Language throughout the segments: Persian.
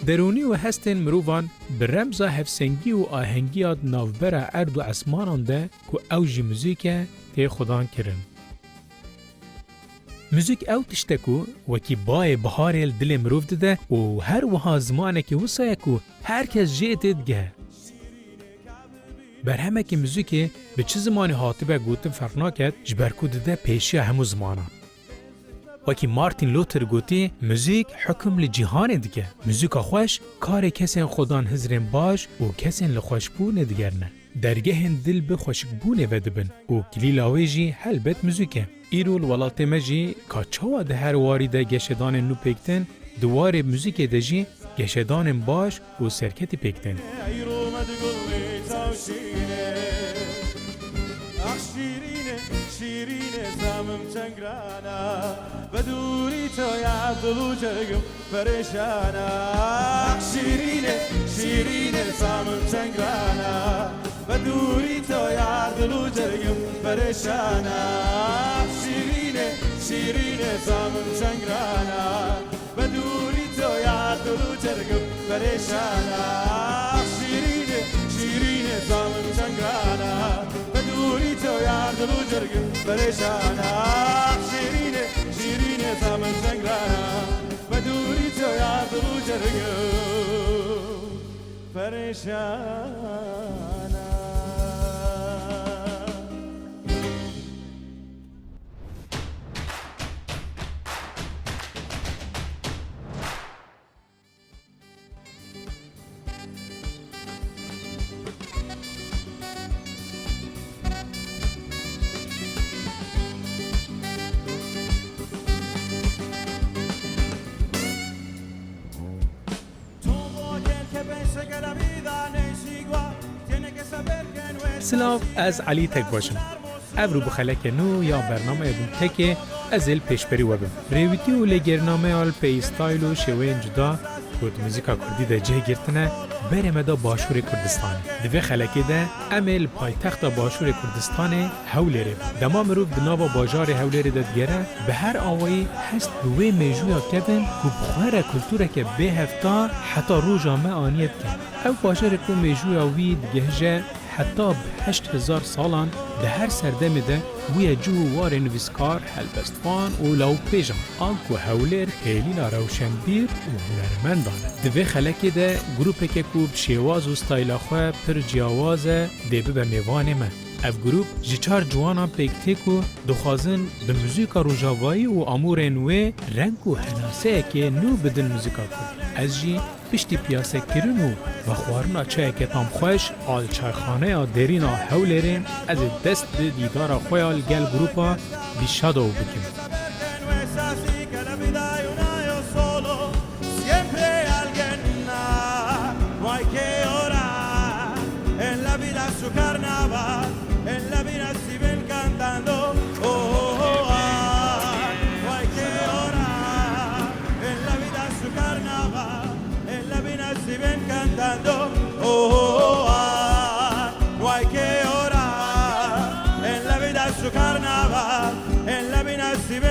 درونی و هستن مروان به رمز هفسنگی و آهنگیات ناوبر ارد و اسمانان ده که اوجی موزیک تی خدان کرن. موزیک او تشتکو وکی بای بهار دل مروف ده و هر وها زمانه که وصایه که هر کس جیتید گه. بر همه که موزیک به چه زمانی حاطبه گوتن فرق ناکد جبرکو ده پیشی همو زمانه. وکی مارتین لوتر گوتی موزیک حکم لجیهان دیگه. موزیک خوش کار کسین خودان هزرین باش و کسین لخوش بونه دیگر نه. درگه دل به خوشک بونه ودبن و کلیل آویجی حلبت موزیکه. ایرول ولات مجی کاچوا ده هر واری ده گشدان نو پیکتن دوار موزیک دجی گشدان باش و سرکتی پیکتن. بدوری تو یادل و جرگم پریشانا شیرینه شیرینه سامم چنگرانا بدوری تو یادل و جرگم پریشانا شیرینه شیرینه سامم چنگرانا بدوری تو یادل و جرگم پریشانا شیرینه شیرینه سامم چنگرانا بدوری تو یادل و جرگم پریشانا شیرینه شیرینه زمان سنگرانا بدوری تو یاد رو جرگو پریشانا سلام از علی تک باشم. ابرو بخلک نو یا برنامه ادون تک از ال پیشبری وبم. ریویتی و لگرنامه آل پی استایل و شوین جدا بود موزیکا کردی ده جه گرتنه برمه دا باشور کردستان. دوی خلکی ده امل پایتخت باشور کردستان هولره. دما مروف دنابا باجار هولره ده دیگره به هر آوایی هست دوی میجویا کدن که بخواره کلتوره که به هفتا حتی رو جامعه آنیت کن. او باجار که میجویا وید گهجه حتی به 8000 سالان ده هر سردم ده وی جو وار نویسکار هلبستوان و لاو پیجان آنکو هولر هیلینا روشنبیر و هنرمندانه. دوی خلکی ده گروپه که کوب شیواز و ستایل خواه پر جیاوازه ده به میوانه من. اف گروپ جچار جوانا پیکتیکو دخوازن به موزیکا روژاوایی و امور نوی رنگ و هناسه که نو بدن موزیکا کرد. از جی پشتی پیاسه کرنو و خوارنا چای که تام خوش آل چایخانه یا دیرینا هولرین از دست دیدارا خویال گل گروپا بیشادو بکیم.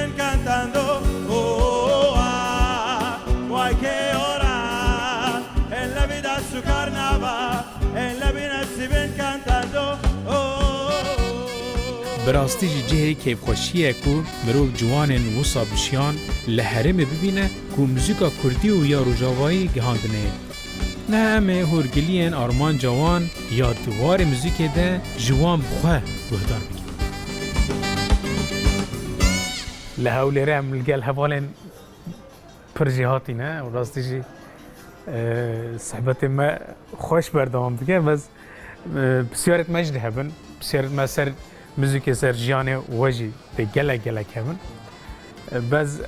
ven cantando. Oh, ah, cualquier hora en la vida es su carnaval, en la vida se ven cantando. براستی جی جهی کیفخوشیه کو مرو جوانن وسا بشیان لحرم ببینه کو موزیکا کردی و یا روجاوایی گهاندنه نه همه هرگلین آرمان جوان یا دوار موزیک ده جوان بخواه بهدار بگی لحول رم لگل هوالن پرجیهاتی نه و راستی جی صحبت ما خوش بردوام بگه بس بسیارت مجد هبن بسیارت ما سر موزیک سر جیانه وجی ده گلک گلک هبن بس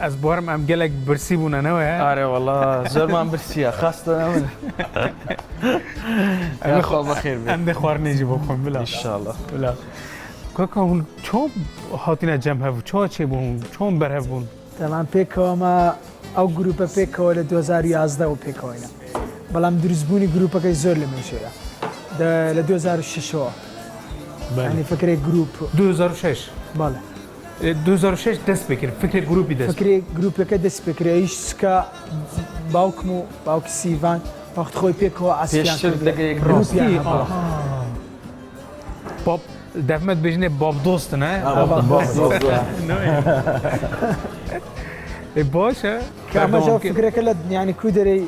از بارم ام گلک برسی بونه نوه آره والله زور من برسیه خسته نمونه یا خواب بخیر بید ام ده خوار نیجی بخون بلا انشالله بلا کاکا هون چون هاتینا جمع هفو چه بون چون بر هفون طبعا پیکاما او گروپ پیکا ل 2011 و پیکا اینا بلام درزبونی گروپا که زور لمیشه ده ل 2006 يعني فكرة جروب 2006 بله 2006 دست بکر فکر گروپی دست فكرة جروب که دست بکره ایش سکا باوک سیوان وقت خوی پیکا پیشتر اسیان دقیق گروپ یعنی باب دفمت بجنه باب دوست نه باشه كما جاو فكرة كلا يعني كودري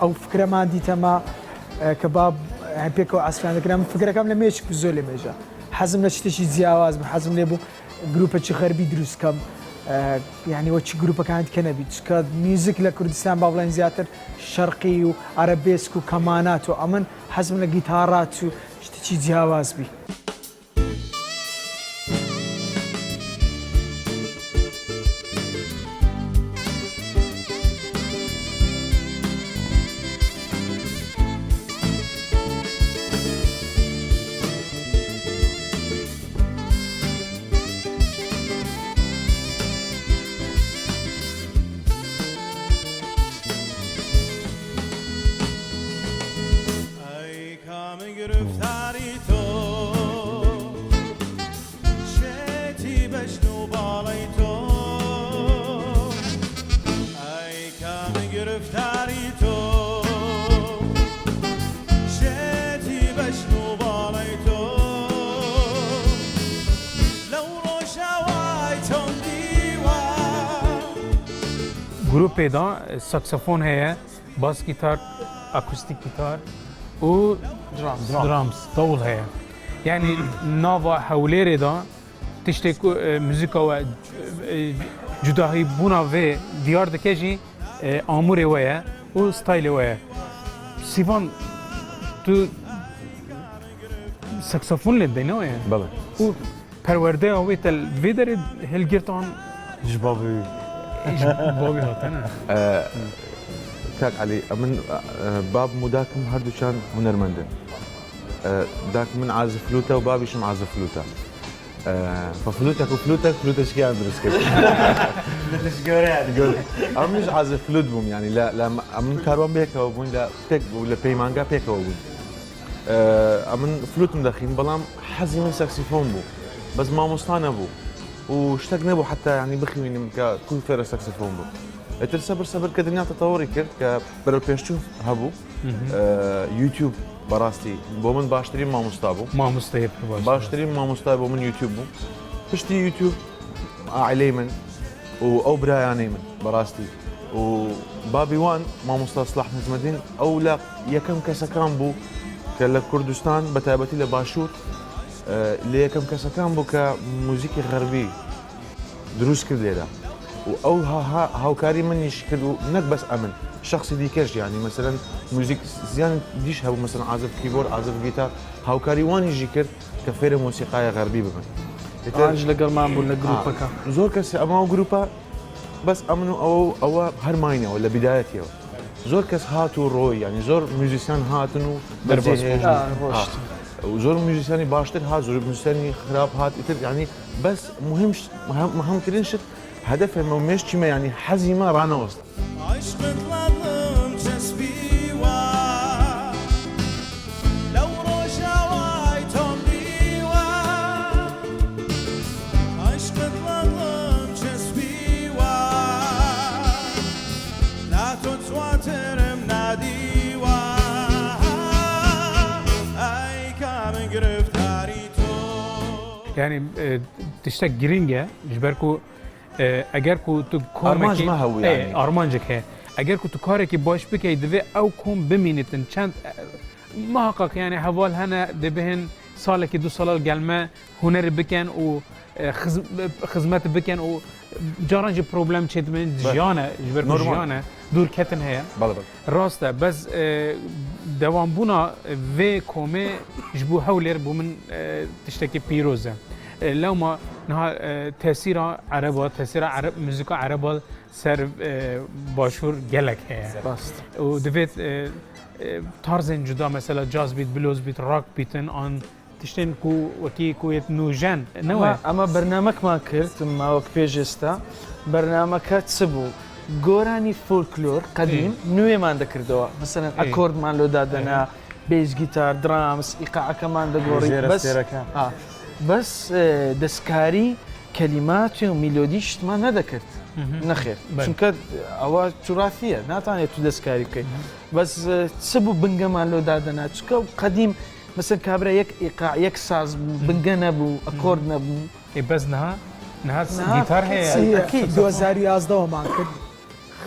او فكرة ما دي تما كباب يعني بيكو عسكري لكن فكرة كاملة ماشي بزولي ميجا حزم لشتشي زياواز حزم لبو جروبا شي غربي دروس كم يعني وش جروبا كانت كنبي تشكاد ميوزك لكردستان بابلان زياتر شرقي وعربيسك وكمانات وامن حزم لجيتارات وشتشي زياواز بي گرفتاری تو شتی بشنو بالای تو ای کم گرفتاری تو شتی بشنو بالای تو لو روشوای تون دیوار گروپ دا ساکسفون هي باس گیتار اکوستیک گیتار و درامز طول هي يعني نافا حوليري دا تشتكو موسيقى و جداهي بونا في ديار دكجي اموري ويا و ستايل ويا سيفان تو ساكسفون لدينا يعني بله و پرورده اويت الفيدر هلگرتان جبابي بابي هاتنا كاك علي من باب مداكم هردو كان هنرمندن داك من عازف فلوته وبابي شم عازف فلوته ففلوتك وفلوتك فلوتش كان درس كيف تقول مش عازف فلوت بوم يعني لا من كاروان بيكا وبون لا تك ولا بيمانجا بيكا وبون من فلوت مدخين بلام حزي من ساكسيفون بو بس ما مستانا بو واشتقنا بو حتى يعني بخي من كل فرق ساكسيفون بو اتر صبر كدنيا تطوري كر برو بيشوف هبو يوتيوب براستي بومن باشتري ما مستابو ما مستيب باشتري ما مستابو من يوتيوب بشتي يوتيوب عليمن او براياني من براستي وبابي وان ما مستصلح نزمدين او لا يكم كسكان بو كلا كردستان بتابتي لباشور اللي يكم كسكان بو كموسيقى غربي دروس كرديدا او هاوكاري من يشكلوا نك بس امن شخصي ديكش يعني مثلا موزيك زيان ديش هبو مثلا عازف كيبورد عازف جيتار هاوكاري وان يجي كر كفيره موسيقايه غربي بمن عاج لقر ما نقول جروبا كا زور كس اماو جروبا بس امنوا او هرماينه ولا بدايتي زور كس هاتو روي يعني زور ميوزيسيان هاتنو وزور ميوزيسياني باشتر هات زور ميوزيسياني خراب هات يعني بس مهم ترين شت هدفه مش كما يعني حزمه رانا وسط عشقتlandım tesbih var لو روشوای تون دیوار عشقتlandım يعني تشتك جرينجا جبركو اگر کو تو آرمانج ما هو يعني. آرمانجك هي اگر کو تو کاری که باش بکی دوی او کم بمینتن چند محقق يعني حوال هنا دبهن سالك 2 سال گلمه هنر بکن و خدمت بکن و جارنج پروبلم چید من جیانه جبرکو جیانه دور کتن هي بله راسته بس دوام بونا و کومه جبو هولر بو من تشتكي بيروزه لو ما نها تاثير عربا تاثير عرب موسيقى عربا سر باشور جلك هي راست ودفيت طرزن جدا مثلا جاز بيت بلوز بيت روك بيتن ان تشتين كو وكي كويت نوجان نوع اما برنامج ما كرت ما وقت بيجستا برنامج تسبو گۆرانی فولکلۆر قدیم نوێ مان دەکردەوە مثلا ئەکۆردمان لۆ دادەنا بێژ گیتار درامس ئیقاعەکەمان دەگۆڕی بەس دەستکاری کەلیمات و میلۆدی شتمان نەدەکرد نەخێر چونکە ئەوە توراثیە ناتوانێت تو دەستکاری بکەیت بەس چ بوو بنگەمان لۆ دادەنا چکە قدیم مثلا کابرا یەک ئیقاع یەک ساز بنگە نەبوو ئەکۆرد نەبوو بەس نها گیتار هەیە 2011 مان کرد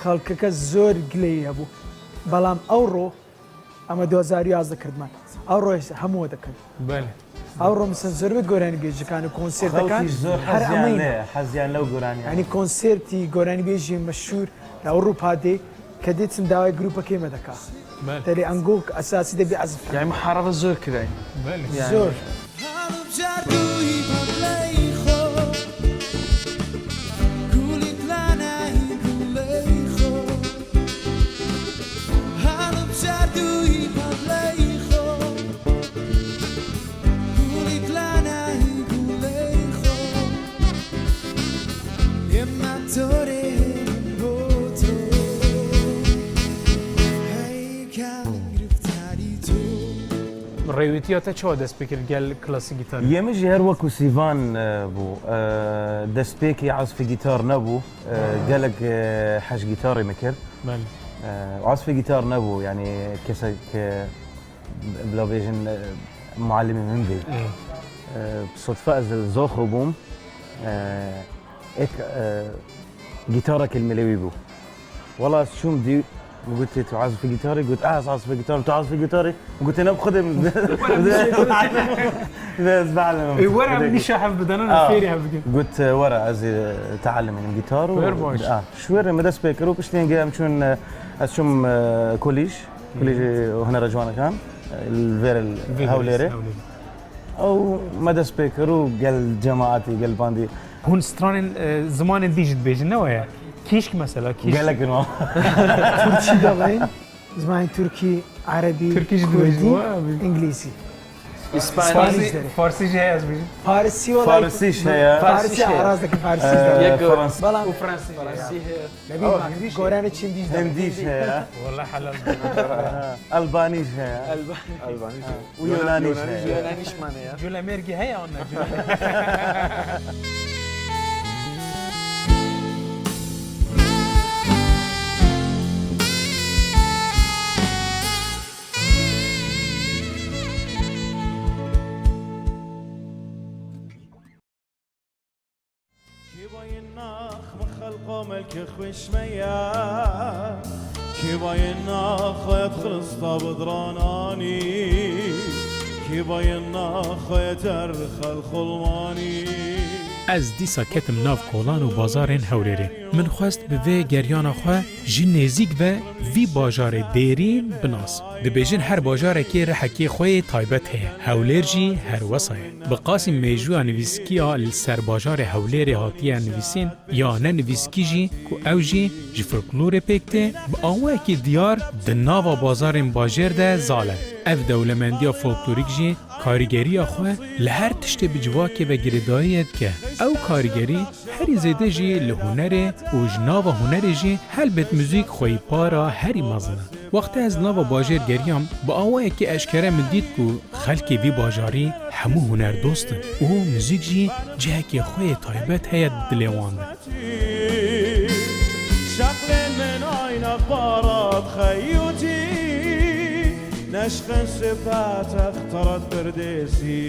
خەڵکەکە زۆر گلەی هەبوو بەڵام ئەوڕۆ ئەمە 2011 کردمان ئەوڕۆ هەموو دەکەن ئەوڕۆ مثلا زۆربەی گۆرانی بێژەکان و کۆنسێرتەکان هەر ئەمەیە حەزیان لەو گۆرانی ینی کۆنسێرتی گۆرانی بێژی مەشهور لە ئەوروپا دێ کە دێتم داوای گروپەکەی مەدەکا دەرێ ئەنگۆ ئەساسی دەبێ عەزف یعنی محارەبە زۆر کراین زۆر ڕێویتیاتە چۆ دەست بکرد گەل کلاسی گیتار ئێمەش هەر وەکو سیڤان بوو دەستپێکی عازفی گیتار نەبوو گەلک حەش گیتاری میکرد عازفی گیتار نەبوو یعنی کەسێک بلا بێژن معلمی من بێ صدفە ئەز زۆخۆ بووم گیتارك الملوي بو والله شو بدي قلت له تعزف جيتاري قلت اعزف جيتاري تعزف جيتاري قلت انا بخدم بس بعلم ورا مني شاحب بدنا فيري قلت ورا ازي تعلم من الجيتار شوير مدى سبيكر وبشتين جاي شون اشوم كوليج وهنا رجوانا كان الفير الهوليري او مدى سبيكر وقال جماعتي قال باندي هون ستران زمان ديجت بيجن نوعا كيشك مثلا كيش قال لك انه تركي دالين زمان تركي عربي كردي انجليزي اسباني فارسي جاي از بيجن فارسي ولا فارسي شيء فارسي عرازك فارسي فرنسي بلا وفرنسي نبي قرانه تشندي هنديش هي والله حلال البانيش هي الباني ويونانيش هي يونانيش معناها جول امريكي هي اون ملك خوشمية كي باينا خيط خلصتا بدراناني كي باينا خيط ارخل خلماني از دیسا کتم ناف کولان و بازارین هولری من خواست به وی گریان خواه جی نزیک و وی بازار دیرین بناس دبیجن هر بازار که رحکی خواه تایبت هی هولر جی هر وصای بقاسم میجوع نویسکیا لسر بازار هولری هاتیه نویسین یا نه نویسکی جی که او جی فولکلور پکته با آوه که دیار دناوا بازارین باجر ده زاله اف دولمندی فولکلوریک جی کاریگری خواه لهر تشت بجواکه و گردایید که او کاریگری هری زیده جی لهنره و جناو هنره جی هل بیت موزیک خوی پارا هری مزنه وقتی از ناو باجر گریم با آوه که اشکره من دید که خلکی بی باجاری همو هنر دوستن و موزیک جی جه که خوی تایبت هید دلیوانده شغل من عین بارات خیوتی نشق سبات اخترت برديسي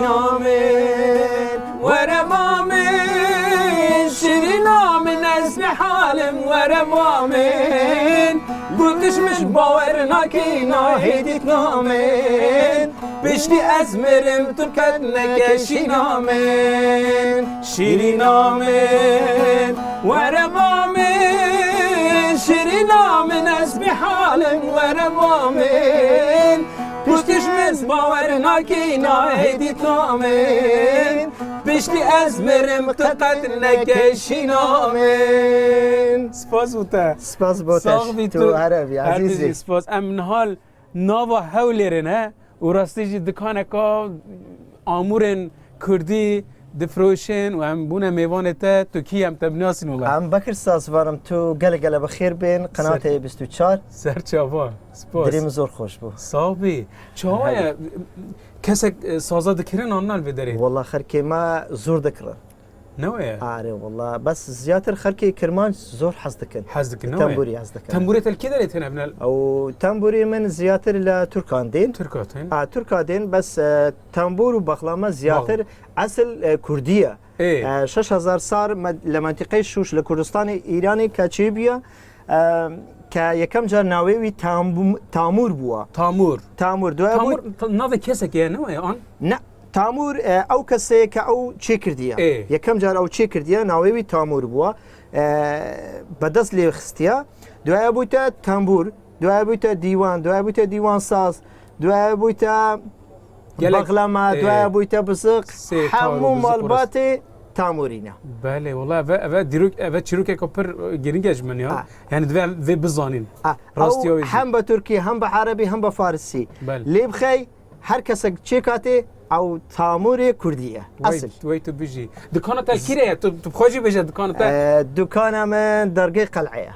نامن ورمامن شیری نامن اسم حالم ورمامن گوتش مش باور ناکینا هیدیت نامن بشتی از مرم تو کد نکشی نامن شیری نامن ورمامن شیری نامن اسم حالم ورمامن پشتش مز باور ناکینا هیدیت نامن بشتی از مرم تو قد نکشی نامن سپاس بوده سپاس بوتش تو عربی عزیزی سپاس ام حال ناوا هولرنه و راستی دکانه که آمورن کردی دفروشن و هم بونه میوانه تا تو کی هم تبناسین والله ام بکر ساز وارم تو گله بخیر بین قنات 24 سر چاوا سپاس دریم زور خوش بو صاحبی چاوا کسک سازا دکرین آنال بداری والله خرکی ما زور دکره نوعه آره والله بس زیاتر خرکی کرمان زور حز دکن حز دکن نوعه تنبوری حز دکن تنبوری تلکی دارید هنا ابن او تنبوری من زیاتر لترکان دین ترکاتين ترکا دین بس تنبور و بخلامه زیاتر اصل کردیه ايه 6000 سال لمنطقه شوش لکردستان ایرانی کچیبیه که یکم جار ناوی تامور بوا تامور دو تامور ناوی کسک یه نوعه آن نه تامور او کسی که او چی کردیه یکم جار او چی کردیه ناوی تامور بوا بدست لی خستیه دوای بوده تنبور دوای بوده دیوان دوای بوده دیوان ساز دوای بوده بغلمه دوای بوده بزق همو مالبات تامورینه بله والله و دیروک و چیروک کپر گرینگش من یا یعنی دوای بزانین راستی هم به ترکی هم به عربی هم به فارسی لی بخی هر کس چیکاته او تامور کردیه اصل وای تو بيجي دکان تا کیره تو بخوجی بيجي دکان تا دکان من درگه قلعه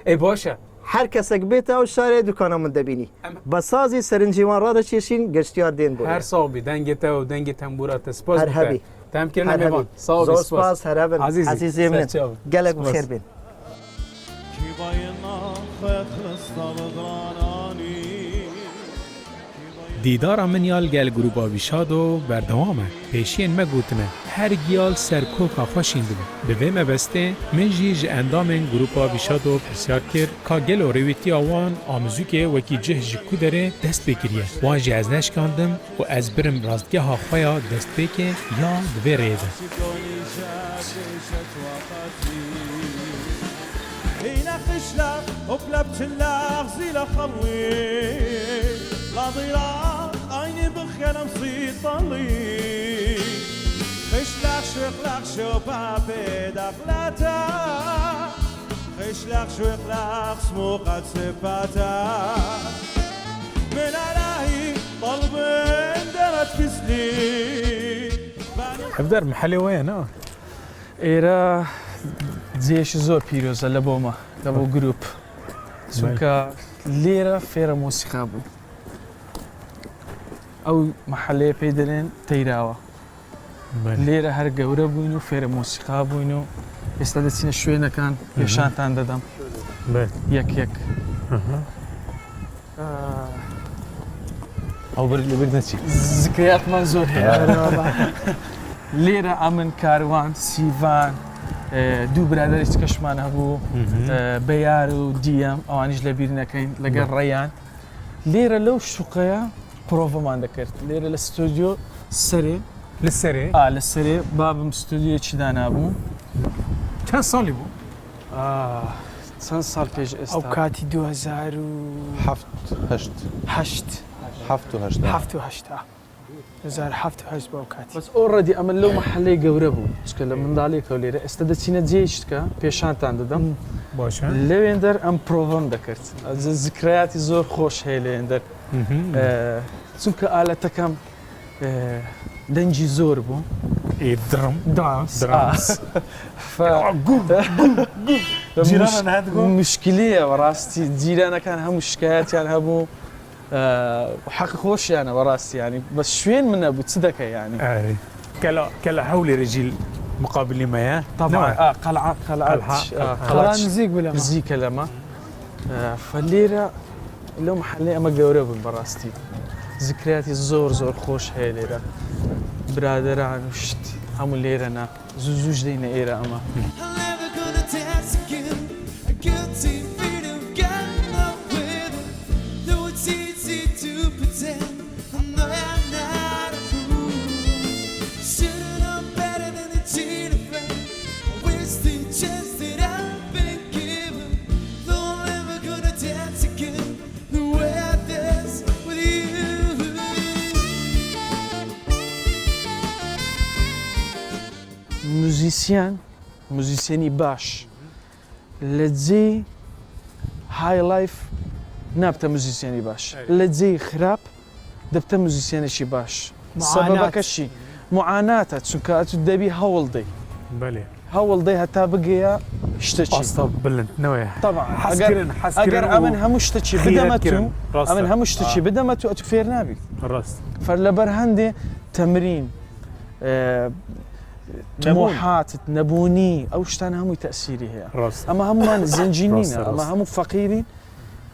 ای باشه هر کس بیت او شارع دکان من دبینی بسازی سرنجیوان را چشین گشتیار دین بود هر صوبی دنگ تا و دنگ تنبورات سپاس هر هبی تام کردن میوان صوبی سپاس هربن عزیزی من گلک بخیر بین دیدار منیال گل گروپ آویشاد و بردوامه پیشین مگوتنه هر گیال سرکوکا خوشین دو به ویم بسته من جیج اندامن گروپ آویشاد و پرسیار کرد که گل و رویتی آوان آمزوکه وکی جه جکو داره دست بگیریه وان جی از نشکاندم و از برم راستگه ها خویا دست بگه یا دوی ریده هنا خشلة وبلا بتلاغ زيلة خلي لا ضيرا عيني بخير مصيد طلي خشلة شوقلق شوبابي دخلتا خشلق شوقلق سموقت سفاتا من علي طلب اندرت بسلي حفدر محلي وين ایرا زیش زور پیروزه لبوما لبو گروپ چونکه لیره فیر موسیقی بود او محله پیدرین تیراوه لیره هر گوره بوینو فیر موسیقی بوینو استادسین شوی نکن یشان تان دادم یک او برد نچی ذکریات من زور لیره امن کاروان سیوان دو برادرش کشمان هبو بیار و دیم آوانیش لبیر نکین لگر ریان لیره لو شقیا پروفا من دکرد لیره الاستودیو سری لسری بابم استودیو چی دانا بو چند سالی بو؟ چند سال پیش استا او کاتی 2008 2007 با کاتی بس اوردی عمل لو محلی گوره بو چکه لمن دالی کولیره استادسینه جیشت که پیشان تان دادم باشه لویندر ام پروفم دکرد از ذکریاتی زور خوش هیلندر چونکه آلت کم دنجی زور بو درامز ف مشكلة وراستی جيراننا كان هم شكايات يعني هبو وحق خوش يعني وراستی يعني بس شوين من ابو تصدق يعني كلا هولي رجيل مقابل ما طبعا قلعة نزيق ولا ما زيك لما فالليرة لو محلي اما جورب براستي ذکرياتی زۆر خۆش هەیە لێرە برادەران و شت هەموو لێرەنا زووش دێنە ئێرە ئەمە موزیسیانی باش لە جێی های لایف نابتە موزیسیانی باش لە جێی خراپ دەبتە موزیسیانێکی باش سەبەبەکەشی معاناتە چونکە ئەتو دەبی هەوڵدەی هەوڵدەی هەتا بگەیە شتێکی ئەگەر ئەمن هەموو شتێکی بدەمەت و ئەتو فێر نابی فەر لەبەر هەندێ تەمرین طموحاتت نەبوونی ئەو شتان هەمووی تەسیری هەیە ئەمە هەمومان زنجینینە ئەمە هەموو فەقیرین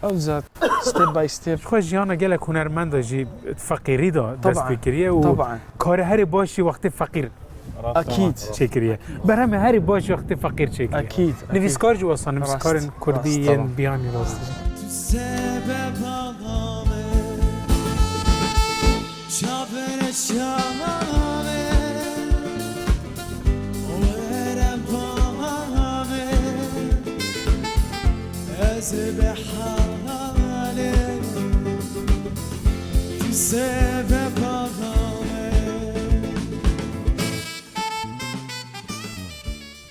ئەو زات ستێپ بای ستێپ خۆ ژیانە gelek هونەرمەندەژی فەقیریدا دەست پێکردیە و کارە هەری باشی وەختی فەقیر ئەکید چێکریە بەرهەمە هەری باش وەختی فەقیر چێکریە ئەکید نویسکار جی وەسان نویسکارن کوردی بیانی ڕاستی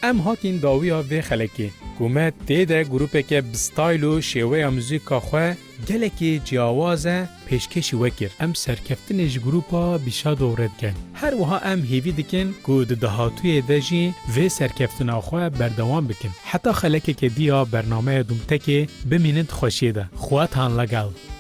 ام هاتین داویا وی خلکی کومه تیده گروپه بستایل و شیوه موزیکا خواه گلکی جیاوازه پیشکشی وکر ام سرکفتنش گروپا بیشا دورت گن هر وها ام هیوی دکن که دهاتوی دجی و سرکفتنا خواه بردوان بکن حتی خلکی که دیا برنامه دومتکی بمینند خوشیده خواتان لگل